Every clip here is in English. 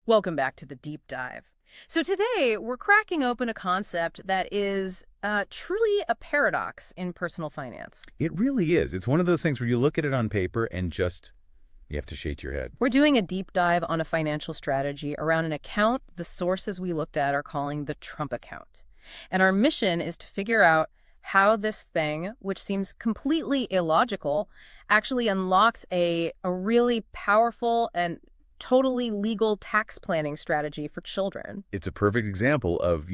Welcome back to the deep dive. So today, we're cracking open a concept that is truly a paradox in personal finance. It really is. It's one of those things where you look at it on paper and you have to shake your head. We're doing a deep dive on a financial strategy around an account the sources we looked at are calling the Trump account. And our mission is to figure out how this thing, which seems completely illogical, actually unlocks a really powerful and totally legal tax planning strategy for children. It's a perfect example of,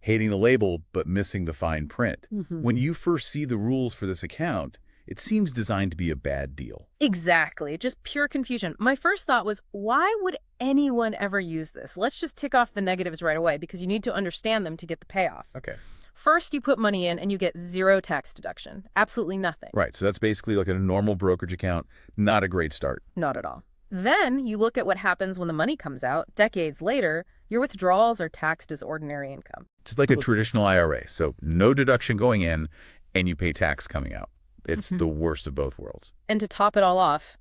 hating the label but missing the fine print. When you first see the rules for this account, it seems designed to be a bad deal. Exactly. Just pure confusion. My first thought was, why would anyone ever use this? Let's just tick off the negatives right away because you need to understand them to get the payoff. Okay. First, you put money in and you get zero tax deduction. Absolutely nothing. Right. So that's basically like a normal brokerage account. Not a great start. Not at all. Then you look at what happens when the money comes out. Decades later, your withdrawals are taxed as ordinary income. It's like a traditional IRA. So no deduction going in and you pay tax coming out. It's the worst of both worlds. And to top it all off,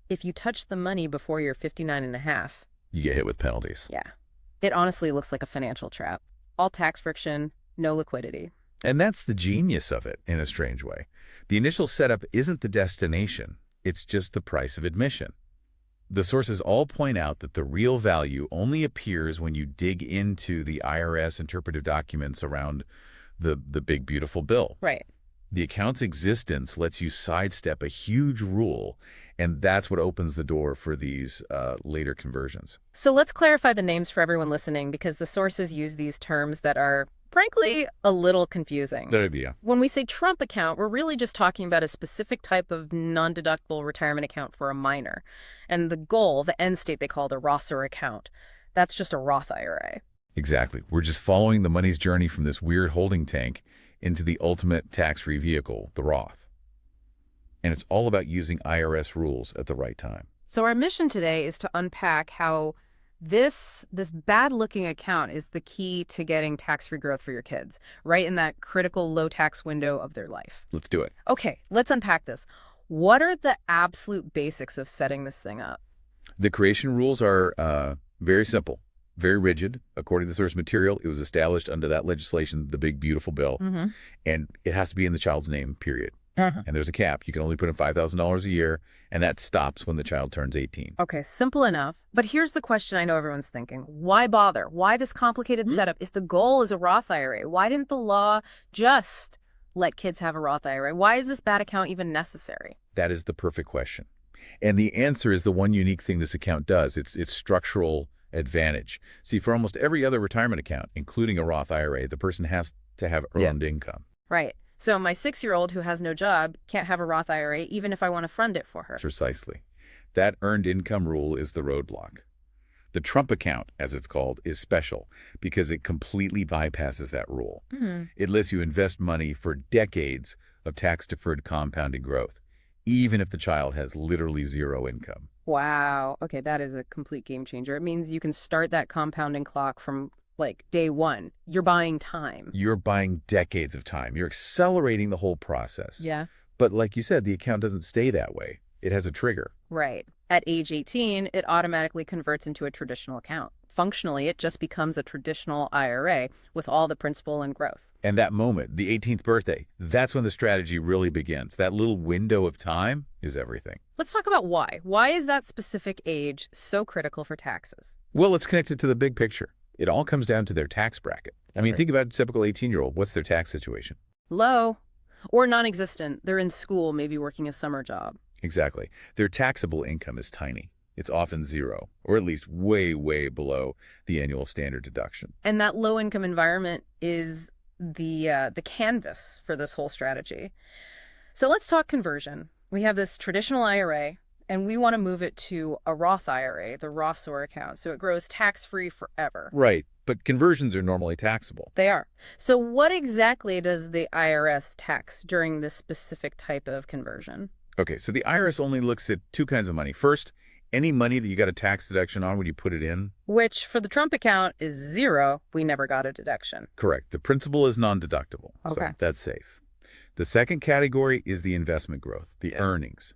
if you touch the money before you're 59 and a half, You get hit with penalties. yeah, it honestly looks like a financial trap. All tax friction, no liquidity. And that's the genius of it, in a strange way. The initial setup isn't the destination. It's just the price of admission. The sources all point out that the real value only appears when you dig into the IRS interpretive documents around the big, beautiful bill. Right. The account's existence lets you sidestep a huge rule, and that's what opens the door for these later conversions. So let's clarify the names for everyone listening because the sources use these terms that are, frankly, a little confusing. That'd be, yeah. When we say Trump account, we're really just talking about a specific type of non-deductible retirement account for a minor. And the goal, the end state they call the Roth IRA account, that's just a Roth IRA. Exactly. We're just following the money's journey from this weird holding tank into the ultimate tax-free vehicle, the Roth. And it's all about using IRS rules at the right time. So our mission today is to unpack how this bad-looking account is the key to getting tax-free growth for your kids, right in that critical low-tax window of their life. Let's do it. Okay, let's unpack this. What are the absolute basics of setting this thing up? The creation rules are very simple, very rigid. According to the source material, it was established under that legislation, the big, beautiful bill, and it has to be in the child's name, period. And there's a cap. You can only put in $5,000 a year, and that stops when the child turns 18. Okay, simple enough. But here's the question I know everyone's thinking. Why bother? Why this complicated setup? If the goal is a Roth IRA, why didn't the law just let kids have a Roth IRA? Why is this bad account even necessary? That is the perfect question. And the answer is the one unique thing this account does. It's structural advantage. See, for almost every other retirement account, including a Roth IRA, the person has to have earned income. Right. So my 6-year-old who has no job can't have a Roth IRA even if I want to fund it for her. Precisely. That earned income rule is the roadblock. The Trump account, as it's called, is special because it completely bypasses that rule. It lets you invest money for decades of tax-deferred compounding growth, even if the child has literally zero income. Wow. Okay, that is a complete game changer. It means you can start that compounding clock from day one. You're buying time. You're buying decades of time. You're accelerating the whole process. Yeah. But like you said, the account doesn't stay that way. It has a trigger. Right. At age 18, it automatically converts into a traditional account. Functionally, it just becomes a traditional IRA with all the principal and growth. And that moment, the 18th birthday, that's when the strategy really begins. That little window of time is everything. Let's talk about why. Why is that specific age so critical for taxes? Well, it's connected to the big picture. It all comes down to their tax bracket. I mean, think about a typical 18-year-old. What's their tax situation? Low or non-existent. They're in school, maybe working a summer job. Exactly. Their taxable income is tiny. It's often zero, or at least way, way below the annual standard deduction. And that low-income environment is the canvas for this whole strategy. So let's talk conversion. We have this traditional IRA, and we want to move it to a Roth IRA, the Roth IRA account, so it grows tax-free forever. Right, but conversions are normally taxable. They are. So what exactly does the IRS tax during this specific type of conversion? Okay, so the IRS only looks at two kinds of money. First, any money that you got a tax deduction on when you put it in. Which, for the Trump account, is zero. We never got a deduction. Correct. The principal is non-deductible, Okay. so that's safe. The second category is the investment growth, the earnings.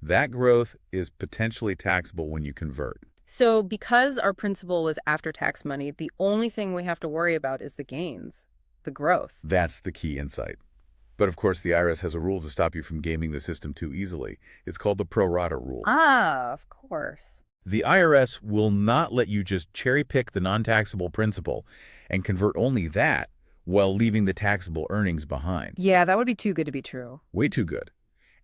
That growth is potentially taxable when you convert. So because our principal was after-tax money, the only thing we have to worry about is the gains, the growth. That's the key insight. But of course, the IRS has a rule to stop you from gaming the system too easily. It's called the pro rata rule. Ah, of course. The IRS will not let you just cherry-pick the non-taxable principal and convert only that while leaving the taxable earnings behind. Yeah, that would be too good to be true. Way too good.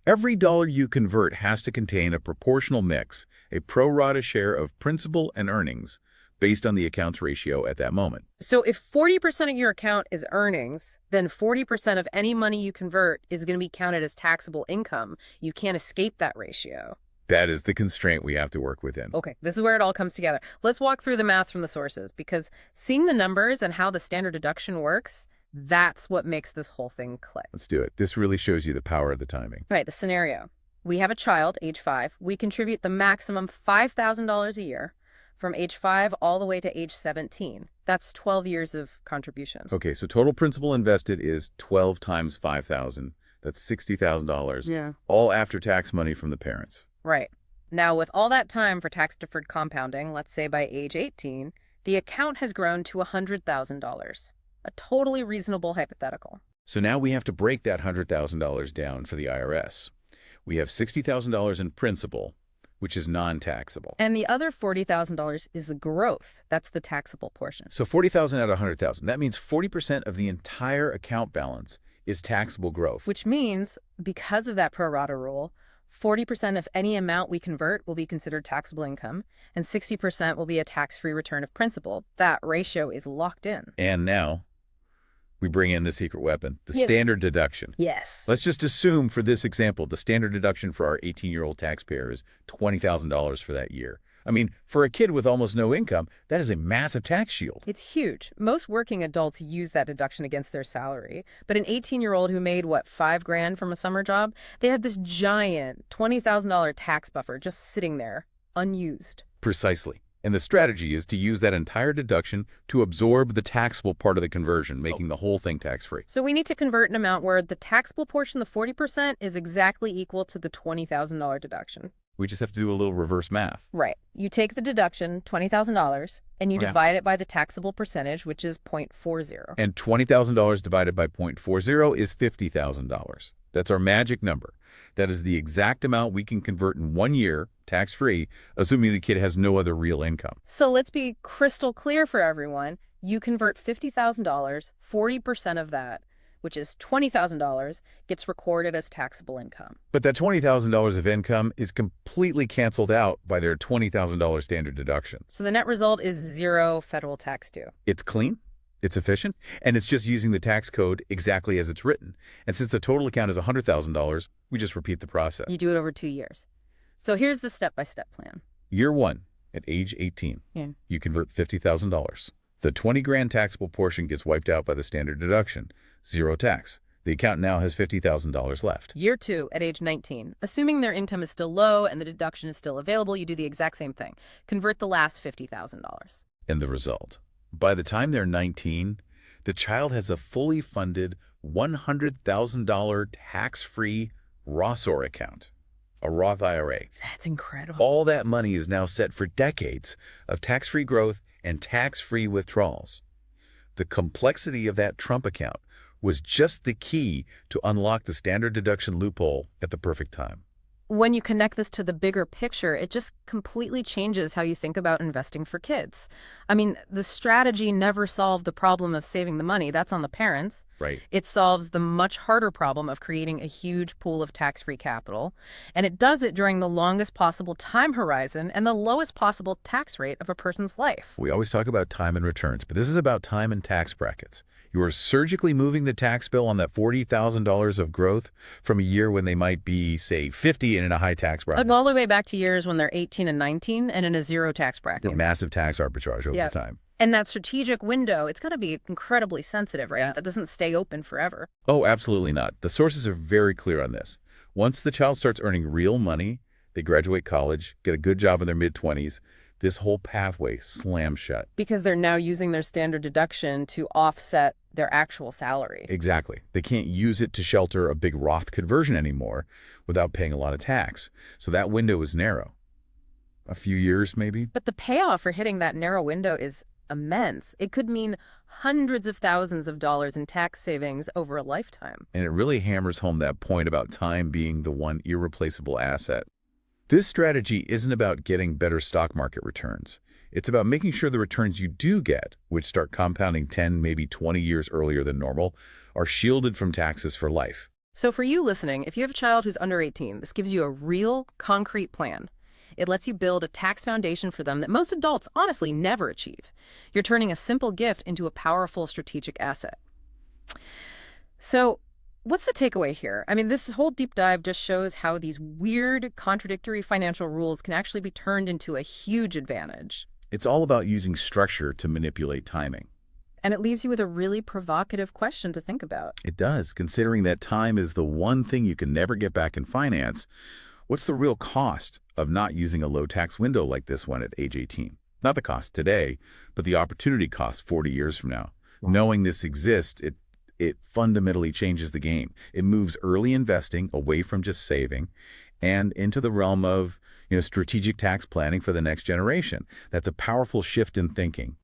Every dollar you convert has to contain a proportional mix, a pro rata share of principal and earnings, based on the account's ratio at that moment. So if 40% of your account is earnings, then 40% of any money you convert is going to be counted as taxable income. You can't escape that ratio. That is the constraint we have to work within. Okay, this is where it all comes together. Let's walk through the math from the sources, because seeing the numbers and how the standard deduction works, that's what makes this whole thing click. Let's do it. This really shows you the power of the timing. Right, the scenario. We have a child, age 5. We contribute the maximum $5,000 a year from age 5 all the way to age 17. That's 12 years of contributions. Okay, so total principal invested is 12 times 5,000. That's $60,000. Yeah. All after-tax money from the parents. Right. Now, with all that time for tax-deferred compounding, let's say by age 18, the account has grown to $100,000. A totally reasonable hypothetical. So now we have to break that $100,000 down for the IRS. We have $60,000 in principal, which is non-taxable. And the other $40,000 is the growth. That's the taxable portion. So $40,000 out of $100,000. That means 40% of the entire account balance is taxable growth. Which means, because of that pro rata rule, 40% of any amount we convert will be considered taxable income, and 60% will be a tax-free return of principal. That ratio is locked in. And now we bring in the secret weapon, the Yes. standard deduction. Yes. Let's just assume for this example, the standard deduction for our 18-year-old taxpayer is $20,000 for that year. I mean, for a kid with almost no income, that is a massive tax shield. It's huge. Most working adults use that deduction against their salary. But an 18-year-old who made, what, $5,000 from a summer job, they have this giant $20,000 tax buffer just sitting there, unused. Precisely. And the strategy is to use that entire deduction to absorb the taxable part of the conversion, making the whole thing tax-free. So we need to convert an amount where the taxable portion, the 40%, is exactly equal to the $20,000 deduction. We just have to do a little reverse math. Right. You take the deduction, $20,000, and you divide it by the taxable percentage, which is 0.40. And $20,000 divided by 0.40 is $50,000. That's our magic number. That is the exact amount we can convert in 1 year, tax-free, assuming the kid has no other real income. So let's be crystal clear for everyone. You convert $50,000, 40% of that, which is $20,000, gets recorded as taxable income. But that $20,000 of income is completely canceled out by their $20,000 standard deduction. So the net result is zero federal tax due. It's clean, it's efficient, and it's just using the tax code exactly as it's written. And since the total account is $100,000, we just repeat the process. You do it over 2 years. So here's the step-by-step plan. Year 1, at age 18, you convert $50,000. The $20,000 taxable portion gets wiped out by the standard deduction. Zero tax. The account now has $50,000 left. Year 2, at age 19. Assuming their income is still low and the deduction is still available, you do the exact same thing. Convert the last $50,000. And the result? By the time they're 19, the child has a fully funded $100,000 tax-free Roth IRA account, a Roth IRA. That's incredible. All that money is now set for decades of tax-free growth and tax-free withdrawals. The complexity of that Trump account was just the key to unlock the standard deduction loophole at the perfect time. When you connect this to the bigger picture, it just completely changes how you think about investing for kids. I mean, the strategy never solved the problem of saving the money. That's on the parents. Right. It solves the much harder problem of creating a huge pool of tax-free capital. And it does it during the longest possible time horizon and the lowest possible tax rate of a person's life. We always talk about time and returns, but this is about time and tax brackets. You are surgically moving the tax bill on that $40,000 of growth from a year when they might be, say, 50 and in a high tax bracket. All the way back to years when they're 18 and 19 and in a zero tax bracket. The massive tax arbitrage over time. And that strategic window, it's got to be incredibly sensitive, right? That doesn't stay open forever. Oh, absolutely not. The sources are very clear on this. Once the child starts earning real money, they graduate college, get a good job in their mid-20s, this whole pathway slams shut. Because they're now using their standard deduction to offset their actual salary. Exactly. They can't use it to shelter a big Roth conversion anymore without paying a lot of tax. So that window is narrow. A few years, maybe? But the payoff for hitting that narrow window is immense. It could mean hundreds of thousands of dollars in tax savings over a lifetime. And it really hammers home that point about time being the one irreplaceable asset. This strategy isn't about getting better stock market returns. It's about making sure the returns you do get, which start compounding 10, maybe 20 years earlier than normal, are shielded from taxes for life. So for you listening, if you have a child who's under 18, this gives you a real, concrete plan. It lets you build a tax foundation for them that most adults honestly never achieve. You're turning a simple gift into a powerful strategic asset. So what's the takeaway here? I mean, this whole deep dive just shows how these weird, contradictory financial rules can actually be turned into a huge advantage. It's all about using structure to manipulate timing. And it leaves you with a really provocative question to think about. It does, considering that time is the one thing you can never get back in finance. What's the real cost of not using a low-tax window like this one at age 18? Not the cost today, but the opportunity cost 40 years from now. Knowing this exists, it fundamentally changes the game. It moves early investing away from just saving and into the realm of strategic tax planning for the next generation. That's a powerful shift in thinking.